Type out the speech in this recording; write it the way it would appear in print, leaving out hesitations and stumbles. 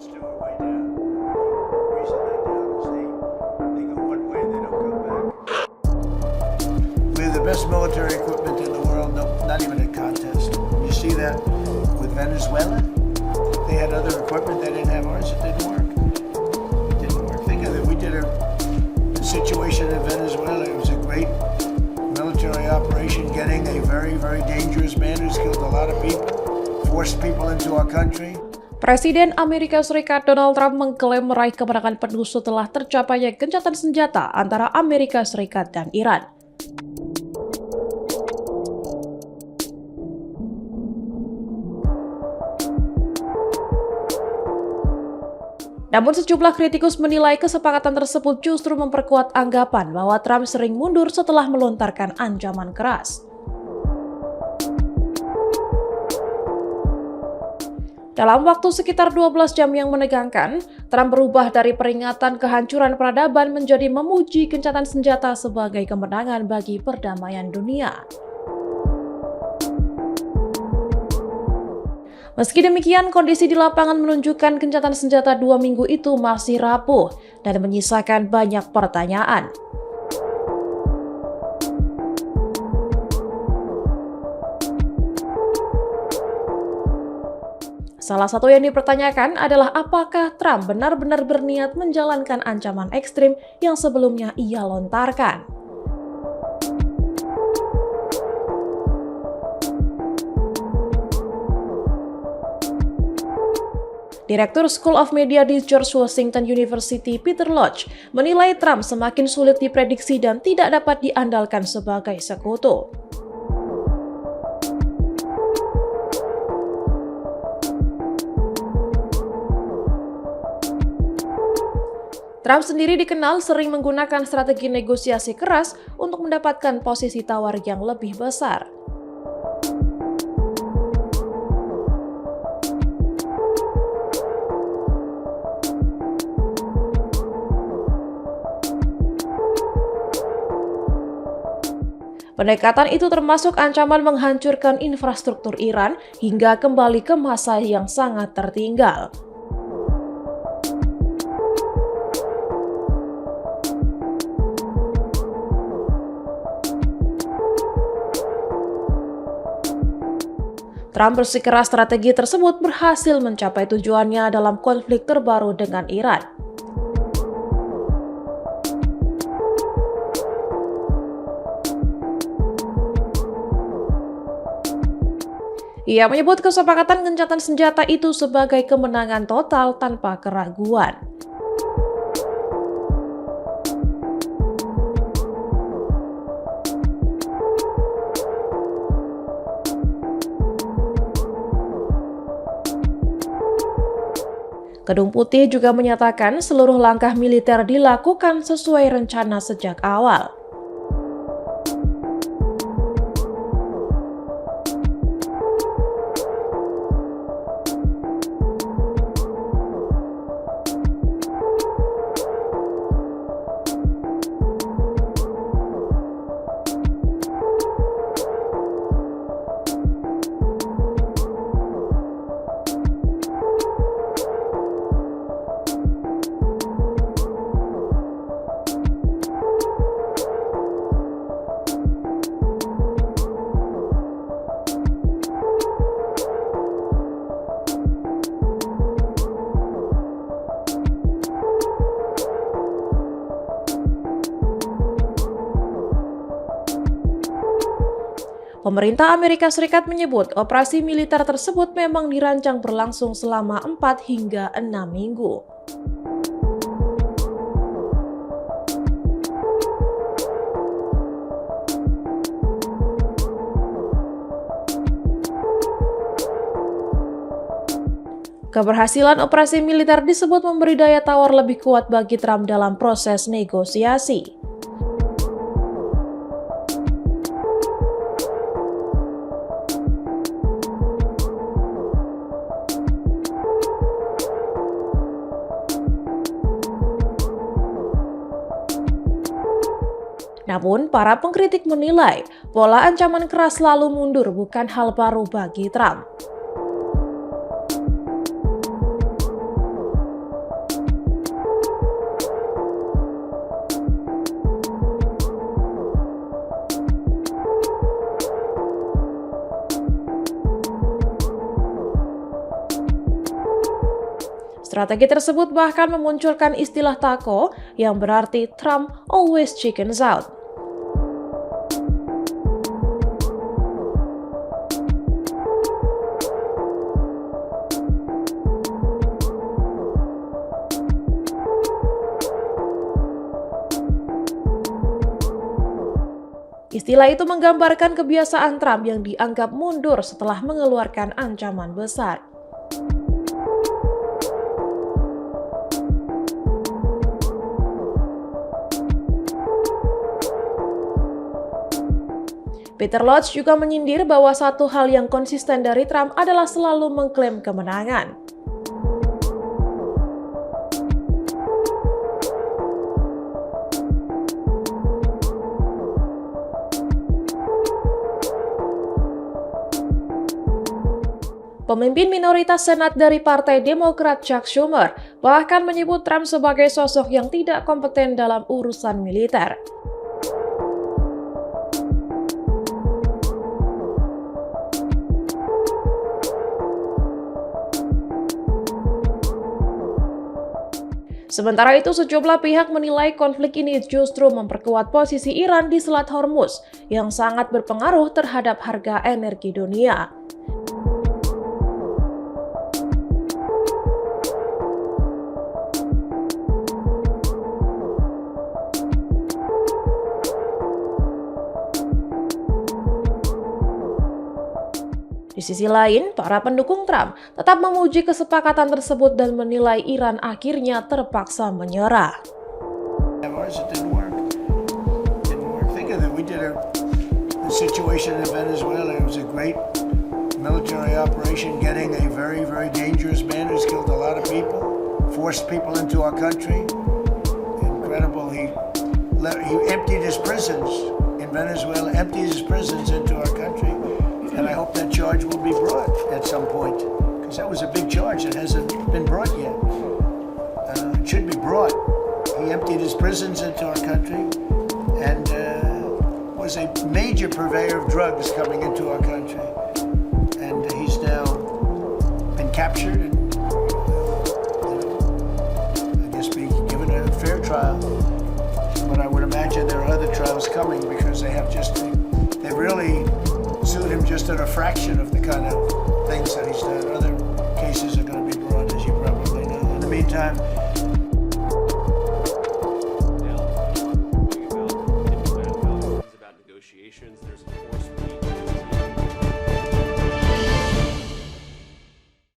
We have the best military equipment in the world, no, not even a contest. You see that with Venezuela? They had other equipment, they didn't have ours, it didn't work. It didn't work. Think of it, we did a situation in Venezuela, it was a great military operation, getting a very, very dangerous man who's killed a lot of people, forced people into our country. Presiden Amerika Serikat Donald Trump mengklaim meraih kemenangan penuh setelah tercapainya gencatan senjata antara Amerika Serikat dan Iran. Namun sejumlah kritikus menilai kesepakatan tersebut justru memperkuat anggapan bahwa Trump sering mundur setelah melontarkan ancaman keras. Dalam waktu sekitar 12 jam yang menegangkan, Trump berubah dari peringatan kehancuran peradaban menjadi memuji gencatan senjata sebagai kemenangan bagi perdamaian dunia. Meski demikian, kondisi di lapangan menunjukkan gencatan senjata 2 minggu itu masih rapuh dan menyisakan banyak pertanyaan. Salah satu yang dipertanyakan adalah apakah Trump benar-benar berniat menjalankan ancaman ekstrim yang sebelumnya ia lontarkan. Direktur School of Media di George Washington University, Peter Lodge, menilai Trump semakin sulit diprediksi dan tidak dapat diandalkan sebagai sekutu. Trump sendiri dikenal sering menggunakan strategi negosiasi keras untuk mendapatkan posisi tawar yang lebih besar. Pendekatan itu termasuk ancaman menghancurkan infrastruktur Iran hingga kembali ke masa yang sangat tertinggal. Trump bersikeras strategi tersebut berhasil mencapai tujuannya dalam konflik terbaru dengan Iran. Ia menyebut kesepakatan gencatan senjata itu sebagai kemenangan total tanpa keraguan. Gedung Putih juga menyatakan seluruh langkah militer dilakukan sesuai rencana sejak awal. Pemerintah Amerika Serikat menyebut operasi militer tersebut memang dirancang berlangsung selama 4 hingga 6 minggu. Keberhasilan operasi militer disebut memberi daya tawar lebih kuat bagi Trump dalam proses negosiasi. Namun, para pengkritik menilai pola ancaman keras selalu mundur bukan hal baru bagi Trump. Strategi tersebut bahkan memunculkan istilah taco yang berarti Trump always chickens out. Istilah itu menggambarkan kebiasaan Trump yang dianggap mundur setelah mengeluarkan ancaman besar. Peter Lodge juga menyindir bahwa satu hal yang konsisten dari Trump adalah selalu mengklaim kemenangan. Pemimpin minoritas Senat dari Partai Demokrat Chuck Schumer bahkan menyebut Trump sebagai sosok yang tidak kompeten dalam urusan militer. Sementara itu, sejumlah pihak menilai konflik ini justru memperkuat posisi Iran di Selat Hormuz yang sangat berpengaruh terhadap harga energi dunia. Di sisi lain, para pendukung Trump tetap memuji kesepakatan tersebut dan menilai Iran akhirnya terpaksa menyerah. Think of it. We did the situation in Venezuela. It was a great military operation, getting a very, very dangerous man who's killed a lot of people, forced people into our country. Incredible. He emptied his prisons in Venezuela, emptied his prisons into our country. And I hope that charge will be brought at some point, because that was a big charge that hasn't been brought yet. It should be brought. He emptied his prisons into our country and was a major purveyor of drugs coming into our country. And he's now been captured and I guess be given a fair trial. But I would imagine there are other trials coming, because they really sued him just at a fraction of the kind of things that he's done. Other cases are going to be brought, as you probably know. In the meantime,